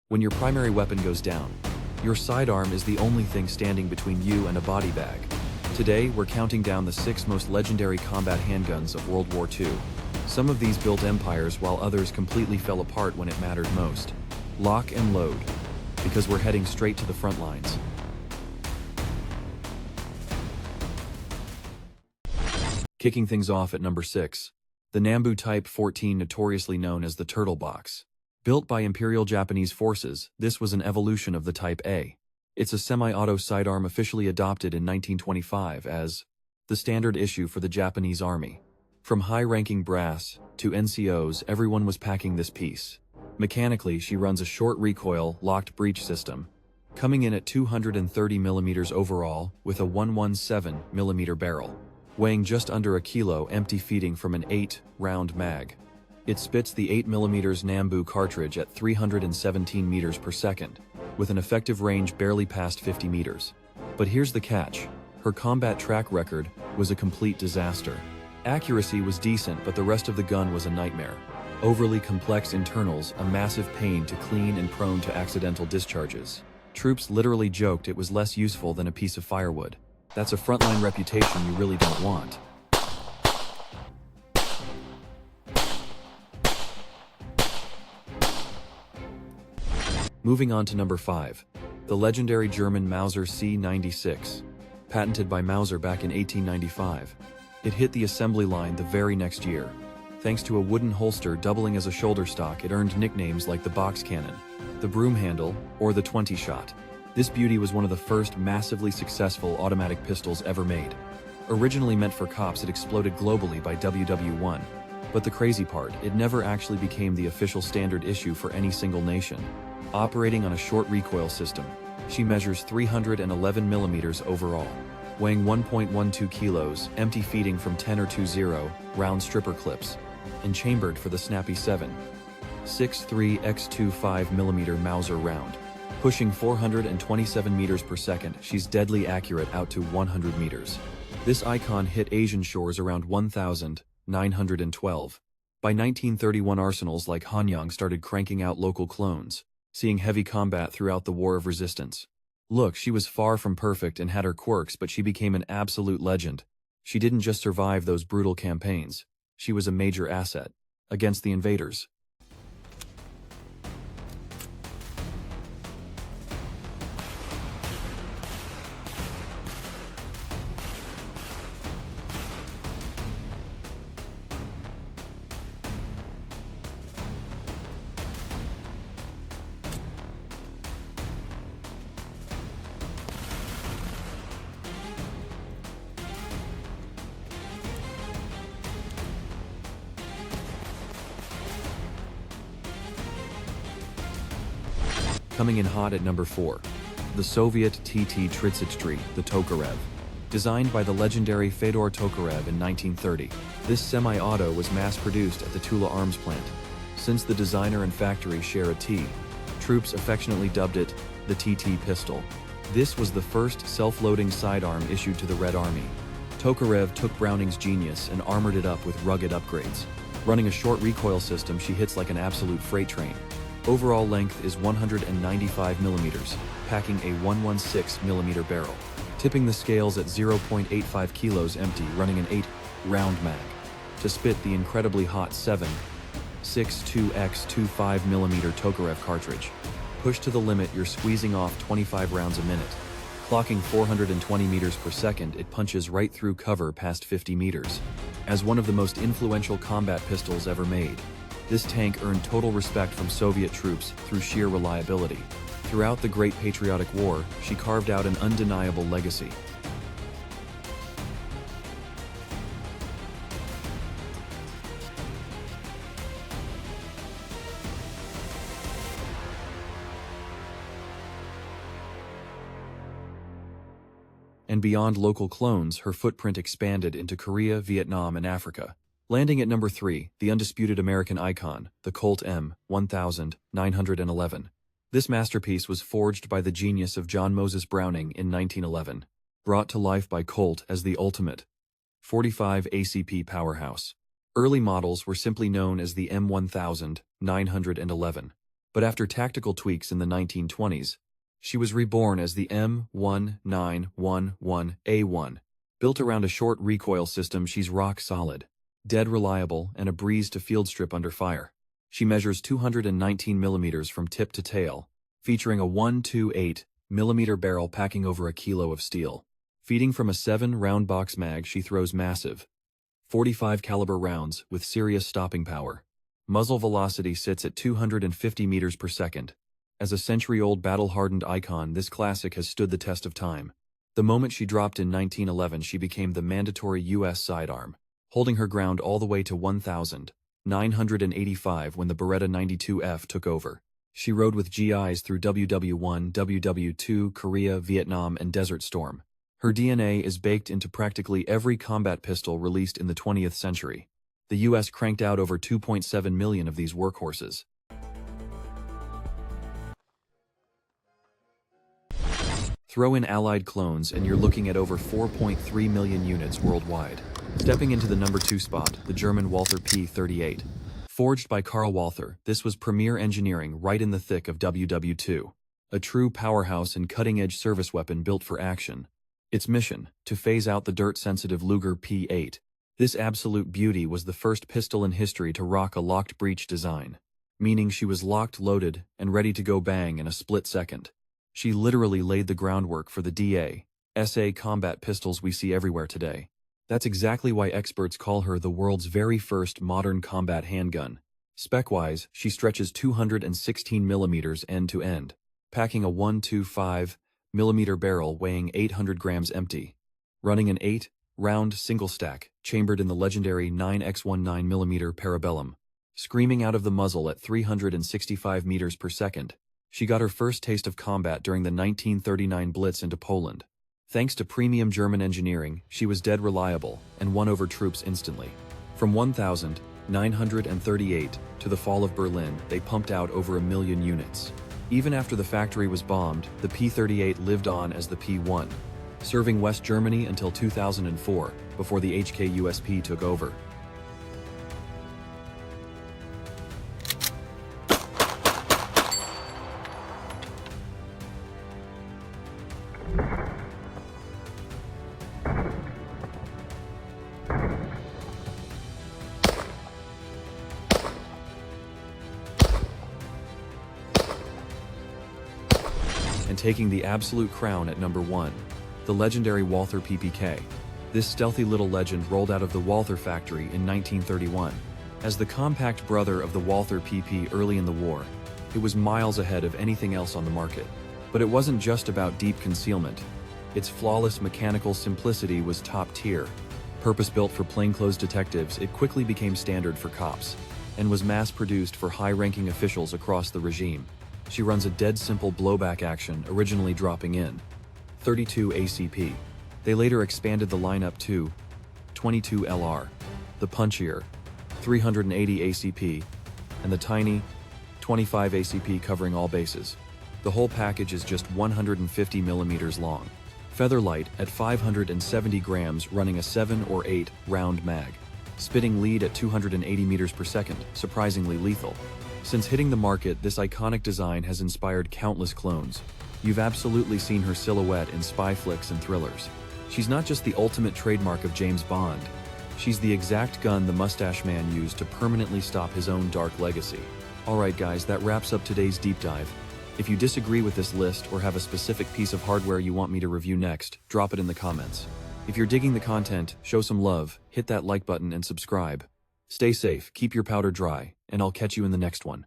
When your primary weapon goes down, your sidearm is the only thing standing between you and a body bag. Today, we're counting down the 6 most legendary combat handguns of World War II. Some of these built empires while others completely fell apart when it mattered most. Lock and load, because we're heading straight to the front lines. Kicking things off at number 6, the Nambu Type 14, notoriously known as the Turtle Box. Built by Imperial Japanese forces, this was an evolution of the Type A. It's a semi-auto sidearm officially adopted in 1925 as the standard issue for the Japanese Army. From high-ranking brass to NCOs, everyone was packing this piece. Mechanically, she runs a short recoil, locked breech system, coming in at 230 mm overall with a 117 mm barrel, weighing just under a kilo, empty feeding from an 8-round mag. It spits the 8mm Nambu cartridge at 317 meters per second, with an effective range barely past 50 meters. But here's the catch. Her combat track record was a complete disaster. Accuracy was decent, but the rest of the gun was a nightmare. Overly complex internals, a massive pain to clean and prone to accidental discharges. Troops literally joked it was less useful than a piece of firewood. That's a frontline reputation you really don't want. Moving on to number 5, the legendary German Mauser C96. Patented by Mauser back in 1895. It hit the assembly line the very next year. Thanks to a wooden holster doubling as a shoulder stock, it earned nicknames like the box cannon, the broom handle, or the 20-shot. This beauty was one of the first massively successful automatic pistols ever made. Originally meant for cops, it exploded globally by WW1. But the crazy part, it never actually became the official standard issue for any single nation. Operating on a short recoil system, she measures 311 millimeters overall, weighing 1.12 kilos, empty feeding from 10 or 20 round stripper clips, and chambered for the snappy 7.63 x 25mm Mauser round. Pushing 427 meters per second, she's deadly accurate out to 100 meters. This icon hit Asian shores around 1912. By 1931, arsenals like Hanyang started cranking out local clones, seeing heavy combat throughout the War of Resistance. Look, she was far from perfect and had her quirks, but she became an absolute legend. She didn't just survive those brutal campaigns. She was a major asset against the invaders. Coming in hot at number 4, the Soviet TT-34, the Tokarev. Designed by the legendary Fyodor Tokarev in 1930, this semi-auto was mass-produced at the Tula Arms plant. Since the designer and factory share a T, troops affectionately dubbed it the TT pistol. This was the first self-loading sidearm issued to the Red Army. Tokarev took Browning's genius and armored it up with rugged upgrades. Running a short recoil system, she hits like an absolute freight train. Overall length is 195 millimeters, packing a 116mm barrel, tipping the scales at 0.85 kilos empty, running an 8-round mag. To spit the incredibly hot 7.62 x 25mm Tokarev cartridge. Pushed to the limit, you're squeezing off 25 rounds a minute. Clocking 420 meters per second, it punches right through cover past 50 meters. As one of the most influential combat pistols ever made, this tank earned total respect from Soviet troops through sheer reliability. Throughout the Great Patriotic War, she carved out an undeniable legacy. And beyond local clones, her footprint expanded into Korea, Vietnam, and Africa. Landing at number 3, the undisputed American icon, the Colt M1911. This masterpiece was forged by the genius of John Moses Browning in 1911, brought to life by Colt as the ultimate .45 ACP powerhouse. Early models were simply known as the M1911, But after tactical tweaks in the 1920s, she was reborn as the M1911A1. Built around a short recoil system, she's rock solid, dead reliable, and a breeze to field strip under fire. She measures 219 millimeters from tip to tail, featuring a 128 millimeter barrel packing over a kilo of steel. Feeding from a 7-round box mag, she throws massive 45 caliber rounds with serious stopping power. Muzzle velocity sits at 250 meters per second. As a century-old battle-hardened icon, this classic has stood the test of time. The moment she dropped in 1911, she became the mandatory U.S. sidearm, holding her ground all the way to 1,985 when the Beretta 92F took over. She rode with GIs through WW1, WW2, Korea, Vietnam, and Desert Storm. Her DNA is baked into practically every combat pistol released in the 20th century. The U.S. cranked out over 2.7 million of these workhorses. Throw in Allied clones and you're looking at over 4.3 million units worldwide. Stepping into the number 2 spot, the German Walther P38. Forged by Karl Walther, this was premier engineering right in the thick of WW2. A true powerhouse and cutting-edge service weapon built for action. Its mission, to phase out the dirt-sensitive Luger P8. This absolute beauty was the first pistol in history to rock a locked breech design, meaning she was locked, loaded, and ready to go bang in a split second. She literally laid the groundwork for the DA, SA combat pistols we see everywhere today. That's exactly why experts call her the world's very first modern combat handgun. Spec-wise, she stretches 216 millimeters end to end, packing a 125 millimeter barrel weighing 800 grams empty, running an 8-round single stack, chambered in the legendary 9x19 millimeter Parabellum, screaming out of the muzzle at 365 meters per second. She got her first taste of combat during the 1939 Blitz into Poland. Thanks to premium German engineering, she was dead reliable and won over troops instantly. From 1938 to the fall of Berlin, they pumped out over 1 million units. Even after the factory was bombed, the P38 lived on as the P1, serving West Germany until 2004, before the HK-USP took over. And taking the absolute crown at number 1, the legendary Walther PPK. This stealthy little legend rolled out of the Walther factory in 1931. As the compact brother of the Walther PP early in the war, it was miles ahead of anything else on the market. But it wasn't just about deep concealment. Its flawless mechanical simplicity was top tier. Purpose-built for plainclothes detectives, it quickly became standard for cops, and was mass-produced for high-ranking officials across the regime. She runs a dead simple blowback action, originally dropping in 32 ACP. They later expanded the lineup to 22 LR, the punchier 380 ACP, and the tiny 25 ACP covering all bases. The whole package is just 150 millimeters long. Featherlight at 570 grams, running a 7 or 8 round mag. Spitting lead at 280 meters per second, surprisingly lethal. Since hitting the market, this iconic design has inspired countless clones. You've absolutely seen her silhouette in spy flicks and thrillers. She's not just the ultimate trademark of James Bond. She's the exact gun the Mustache Man used to permanently stop his own dark legacy. Alright guys, that wraps up today's deep dive. If you disagree with this list or have a specific piece of hardware you want me to review next, drop it in the comments. If you're digging the content, show some love, hit that like button and subscribe. Stay safe, keep your powder dry, and I'll catch you in the next one.